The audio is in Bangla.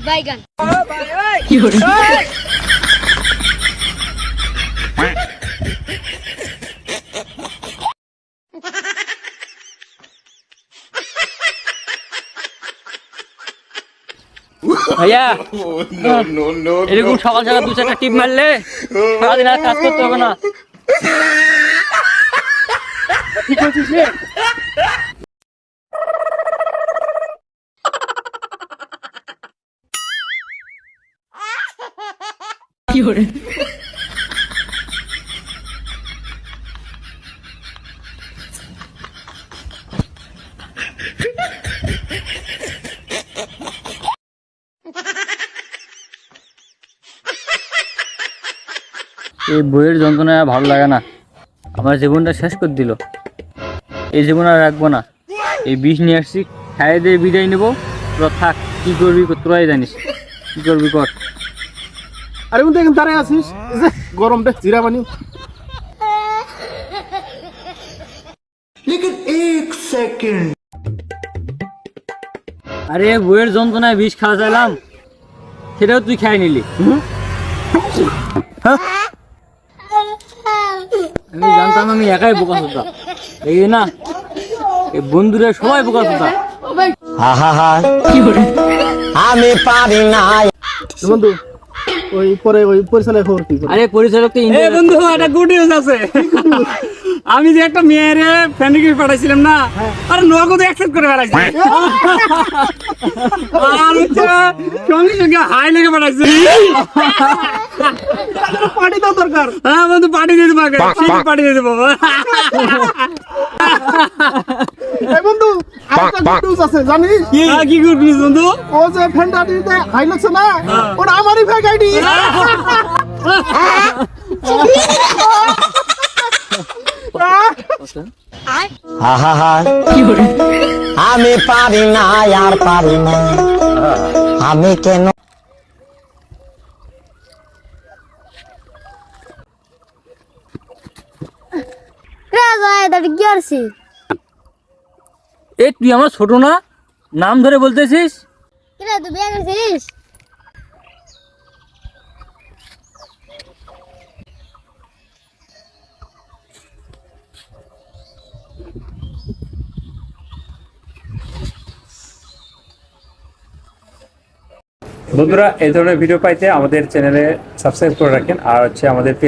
বাইগান ভাইয়া এরকম সকাল সকাল দু চারটা টিপ মারলে সারাদিন আর কাজ করতে হবে না। ঠিক আছে কি করে এই বইয়ের যন্ত্রণা ভালো লাগে না, আমার জীবনটা শেষ করে দিল। এই জীবন আর রাখবো না, এই বিষ নিয়ে আসছি, খাইয়ে দিয়ে বিদায় নেবো। তোরা থাক, কি করবি তোরাই জানিস, কি করবি কর। আরে বন্ধু এখন দাঁড়ায় আছিস, গরম রে, জিরা পানি। আরে বইয়ের যন্ত্রণায় বিষ খাওয়া চাইলাম, সেটাও তুই খাই নিলি। আমি জানতাম আমি একাই বোকা হতাম, এই না এই বন্ধুরা সবাই বোকা হতাম। আমি পারি না বন্ধু, ওই পরে ওই পরিচালক খবর কি? আরে পরিচালক তো বন্ধু একটা গুড নিউজ আছে। আমি যে একটা মেয়ের ফ্যান্ডিকে পাঠাইছিলাম না, আরে নগদ অ্যাকসেপ্ট করে বেড়াইছে। আর হচ্ছে সঙ্গে সঙ্গে হাই লেগে পাঠাইছে। পার্টি দাও দরকার। হ্যাঁ বন্ধু, পার্টি দিয়ে দেবো, পার্টি দিয়ে দেবো। এই বন্ধু আরেকটা গুড নিউজ আছে জানিস? কি গুড নিউজ বন্ধু? ও যে ফ্যানটা দিতে হাই লাগছে না, ওটা আমারই ফেক আইডি। আমি পারি না আর পারি না, আমি কেন কি করছি? এ তুই আমার ছোট না, নাম ধরে বলতেছিস? কিরে তুই বিয়ে করছিস? বন্ধুরা এই ধরনের ভিডিও পাইতে আমাদের চ্যানেলে সাবস্ক্রাইব করে রাখেন, আর হচ্ছে আমাদের পেজ